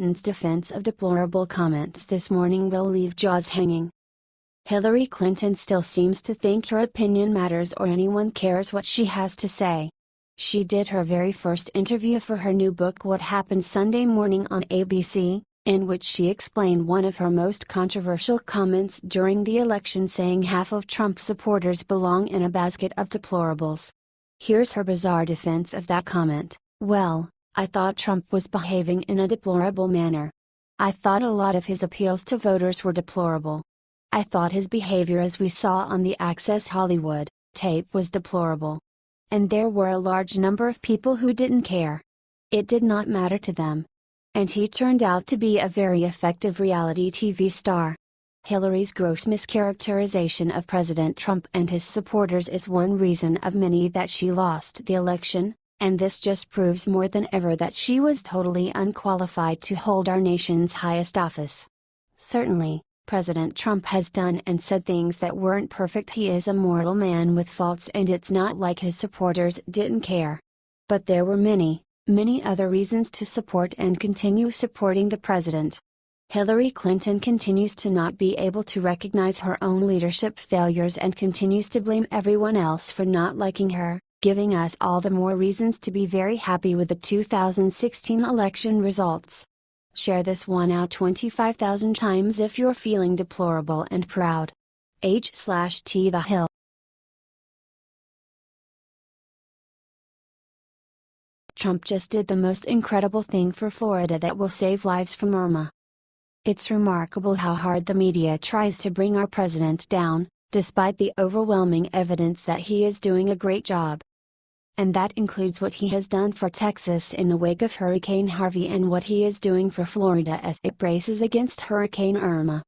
Clinton's defense of deplorable comments this morning will leave jaws hanging. Hillary Clinton still seems to think her opinion matters or anyone cares what she has to say. She did her very first interview for her new book What Happened Sunday Morning on ABC, in which she explained one of her most controversial comments during the election, saying half of Trump supporters belong in a basket of deplorables. Here's her bizarre defense of that comment. "Well, I thought Trump was behaving in a deplorable manner. I thought a lot of his appeals to voters were deplorable. I thought his behavior as we saw on the Access Hollywood tape was deplorable. And there were a large number of people who didn't care. It did not matter to them. And he turned out to be a very effective reality TV star." Hillary's gross mischaracterization of President Trump and his supporters is one reason of many that she lost the election, and this just proves more than ever that she was totally unqualified to hold our nation's highest office. Certainly, President Trump has done and said things that weren't perfect. He is a mortal man with faults, and it's not like his supporters didn't care. But there were many other reasons to support and continue supporting the president. Hillary Clinton continues to not be able to recognize her own leadership failures and continues to blame everyone else for not liking her, giving us all the more reasons to be very happy with the 2016 election results. Share this one out 25,000 times if you're feeling deplorable and proud. H/T The Hill. Trump just did the most incredible thing for Florida that will save lives from Irma. It's remarkable how hard the media tries to bring our president down, despite the overwhelming evidence that he is doing a great job. And that includes what he has done for Texas in the wake of Hurricane Harvey and what he is doing for Florida as it braces against Hurricane Irma.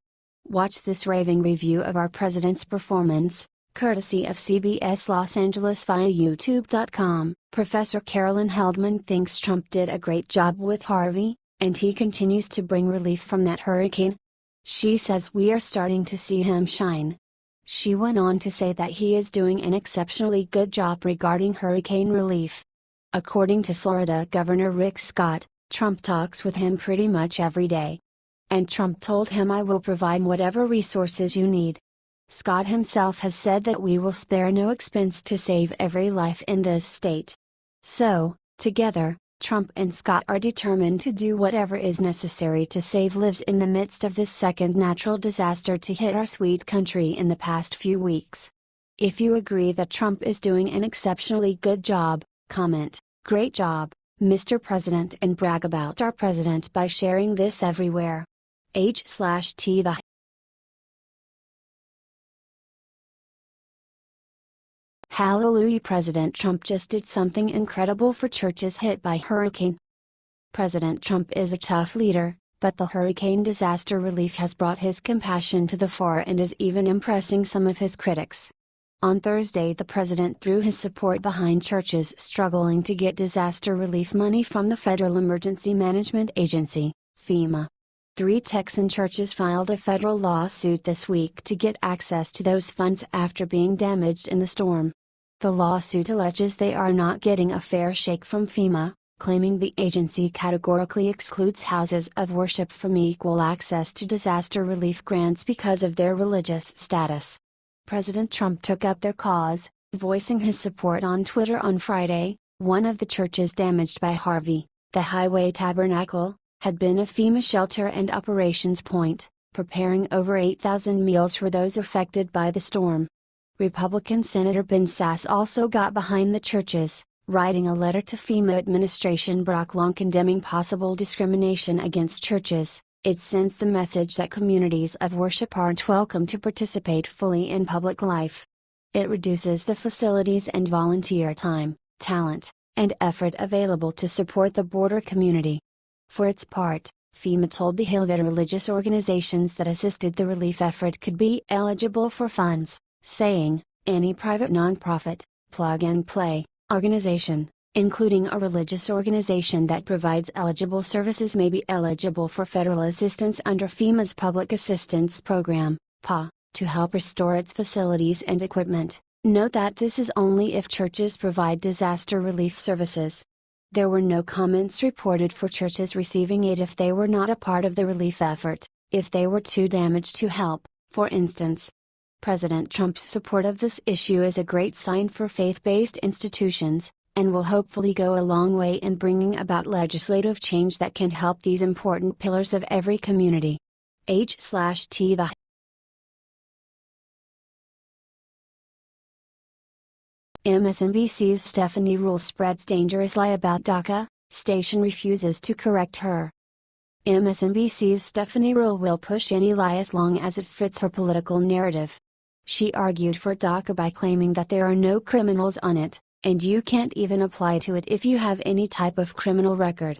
Watch this raving review of our president's performance, courtesy of CBS Los Angeles via YouTube.com. Professor Carolyn Heldman thinks Trump did a great job with Harvey, and he continues to bring relief from that hurricane. She says we are starting to see him shine. She went on to say that he is doing an exceptionally good job regarding hurricane relief. According to Florida Governor Rick Scott, Trump talks with him pretty much every day. And Trump told him, "I will provide whatever resources you need." Scott himself has said that we will spare no expense to save every life in this state. So, together, Trump and Scott are determined to do whatever is necessary to save lives in the midst of this second natural disaster to hit our sweet country in the past few weeks. If you agree that Trump is doing an exceptionally good job, comment, "Great job, Mr. President," and brag about our president by sharing this everywhere. H/T The Hallelujah. President Trump just did something incredible for churches hit by hurricane. President Trump is a tough leader, but the hurricane disaster relief has brought his compassion to the fore and is even impressing some of his critics. On Thursday, the president threw his support behind churches struggling to get disaster relief money from the Federal Emergency Management Agency, FEMA. 3 Texan churches filed a federal lawsuit this week to get access to those funds after being damaged in the storm. The lawsuit alleges they are not getting a fair shake from FEMA, claiming the agency categorically excludes houses of worship from equal access to disaster relief grants because of their religious status. President Trump took up their cause, voicing his support on Twitter on Friday. One of the churches damaged by Harvey, the Highway Tabernacle, had been a FEMA shelter and operations point, preparing over 8,000 meals for those affected by the storm. Republican Senator Ben Sasse also got behind the churches, writing a letter to FEMA administration Brock Long condemning possible discrimination against churches. It sends the message that communities of worship aren't welcome to participate fully in public life. It reduces the facilities and volunteer time, talent, and effort available to support the border community. For its part, FEMA told The Hill that religious organizations that assisted the relief effort could be eligible for funds, saying, "Any private nonprofit, plug-and-play, organization, including a religious organization that provides eligible services may be eligible for federal assistance under FEMA's Public Assistance Program, PA, to help restore its facilities and equipment." Note that this is only if churches provide disaster relief services. There were no comments reported for churches receiving aid if they were not a part of the relief effort, if they were too damaged to help, for instance. President Trump's support of this issue is a great sign for faith-based institutions, and will hopefully go a long way in bringing about legislative change that can help these important pillars of every community. H/T The MSNBC's Stephanie Ruhle spreads dangerous lie about DACA, station refuses to correct her. MSNBC's Stephanie Ruhle will push any lie as long as it fits her political narrative. She argued for DACA by claiming that there are no criminals on it, and you can't even apply to it if you have any type of criminal record.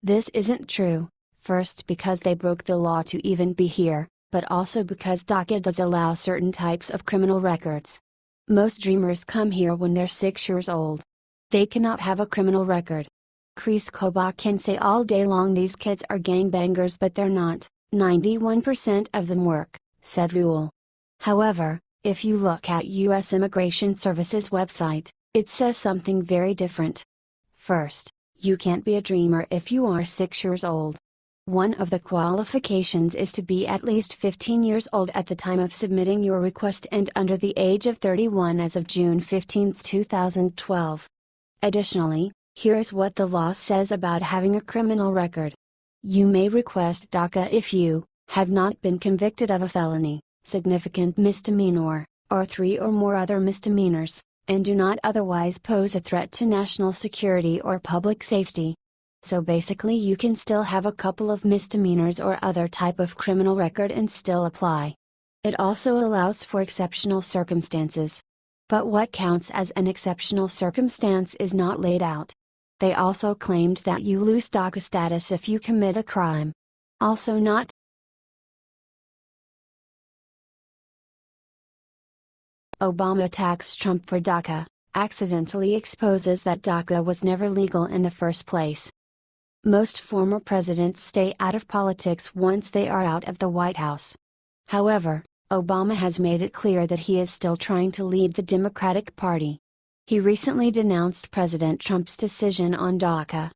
This isn't true, first because they broke the law to even be here, but also because DACA does allow certain types of criminal records. Most dreamers come here when they're 6 years old. They cannot have a criminal record. Chris Kobach can say all day long these kids are gangbangers, but they're not. 91% of them work, said Ruhle. However, if you look at U.S. Immigration Service's website, it says something very different. First, you can't be a dreamer if you are 6 years old. One of the qualifications is to be at least 15 years old at the time of submitting your request and under the age of 31 as of June 15, 2012. Additionally, here's what the law says about having a criminal record. You may request DACA if you have not been convicted of a felony, significant misdemeanor, or 3 or more other misdemeanors, and do not otherwise pose a threat to national security or public safety. So basically you can still have a couple of misdemeanors or other type of criminal record and still apply. It also allows for exceptional circumstances. But what counts as an exceptional circumstance is not laid out. They also claimed that you lose DACA status if you commit a crime. Also not. Obama attacks Trump for DACA, accidentally exposes that DACA was never legal in the first place. Most former presidents stay out of politics once they are out of the White House. However, Obama has made it clear that he is still trying to lead the Democratic Party. He recently denounced President Trump's decision on DACA.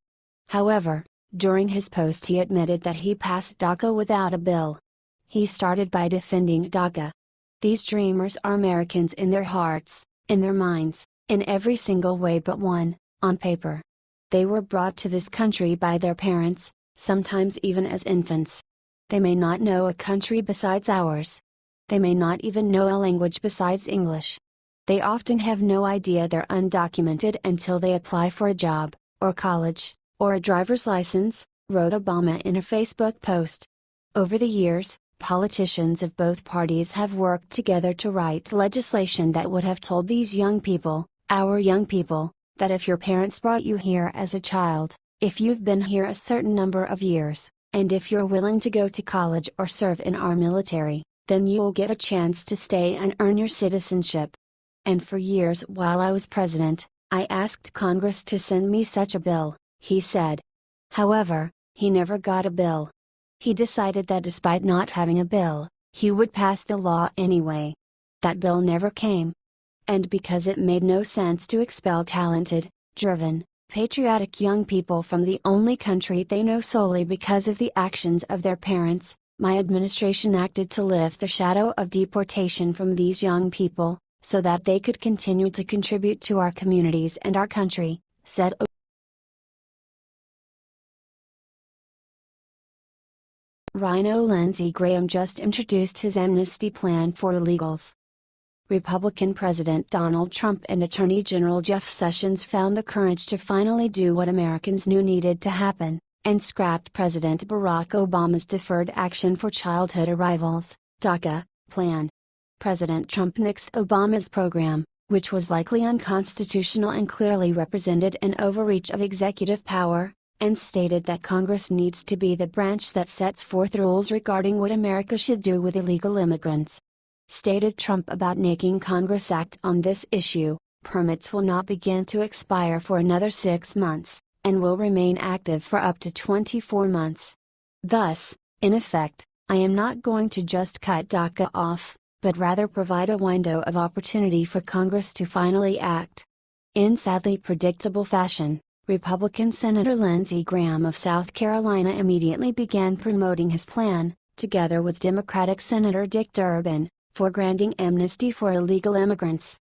However, during his post he admitted that he passed DACA without a bill. He started by defending DACA. These dreamers are Americans in their hearts, in their minds, in every single way but one, on paper. They were brought to this country by their parents, sometimes even as infants. They may not know a country besides ours. They may not even know a language besides English. They often have no idea they're undocumented until they apply for a job, or college, or a driver's license, wrote Obama in a Facebook post. Over the years, politicians of both parties have worked together to write legislation that would have told these young people, our young people, that if your parents brought you here as a child, if you've been here a certain number of years, and if you're willing to go to college or serve in our military, then you'll get a chance to stay and earn your citizenship. And for years while I was president, I asked Congress to send me such a bill, he said. However, he never got a bill. He decided that despite not having a bill, he would pass the law anyway. That bill never came. And because it made no sense to expel talented, driven, patriotic young people from the only country they know solely because of the actions of their parents, my administration acted to lift the shadow of deportation from these young people, so that they could continue to contribute to our communities and our country, said Rhino Lindsey Graham just introduced his amnesty plan for illegals. Republican President Donald Trump and Attorney General Jeff Sessions found the courage to finally do what Americans knew needed to happen, and scrapped President Barack Obama's Deferred Action for Childhood Arrivals, DACA, plan. President Trump nixed Obama's program, which was likely unconstitutional and clearly represented an overreach of executive power, and stated that Congress needs to be the branch that sets forth rules regarding what America should do with illegal immigrants. Stated Trump about making Congress act on this issue, permits will not begin to expire for another 6 months, and will remain active for up to 24 months. Thus, in effect, I am not going to just cut DACA off, but rather provide a window of opportunity for Congress to finally act. In sadly predictable fashion, Republican Senator Lindsey Graham of South Carolina immediately began promoting his plan, together with Democratic Senator Dick Durbin, for granting amnesty for illegal immigrants.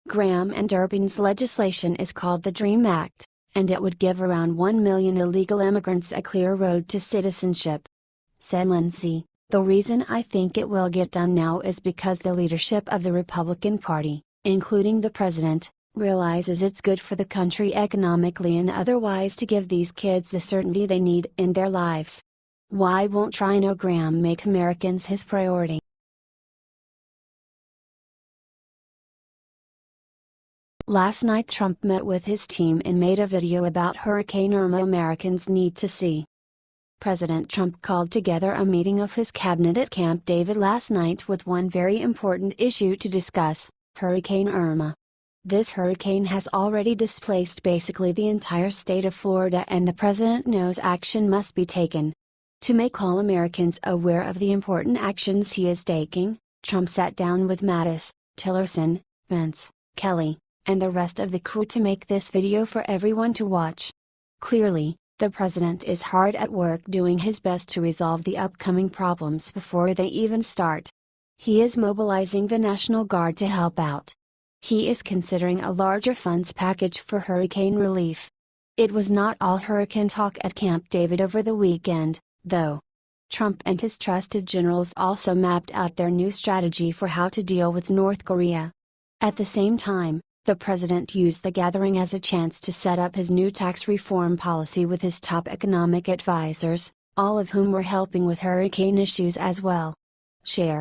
Graham and Durbin's legislation is called the DREAM Act, and it would give around 1 million illegal immigrants a clear road to citizenship. Said Lindsey, "The reason I think it will get done now is because the leadership of the Republican Party, including the president, realizes it's good for the country economically and otherwise to give these kids the certainty they need in their lives. Why won't Rhino Graham make Americans his priority?" Last night Trump met with his team and made a video about Hurricane Irma Americans need to see. President Trump called together a meeting of his cabinet at Camp David last night with one very important issue to discuss: Hurricane Irma. This hurricane has already displaced basically the entire state of Florida, and the president knows action must be taken. To make all Americans aware of the important actions he is taking, Trump sat down with Mattis, Tillerson, Pence, Kelly, and the rest of the crew to make this video for everyone to watch. Clearly, the president is hard at work doing his best to resolve the upcoming problems before they even start. He is mobilizing the National Guard to help out. He is considering a larger funds package for hurricane relief. It was not all hurricane talk at Camp David over the weekend, though. Trump and his trusted generals also mapped out their new strategy for how to deal with North Korea. At the same time, the president used the gathering as a chance to set up his new tax reform policy with his top economic advisors, all of whom were helping with hurricane issues as well. Share.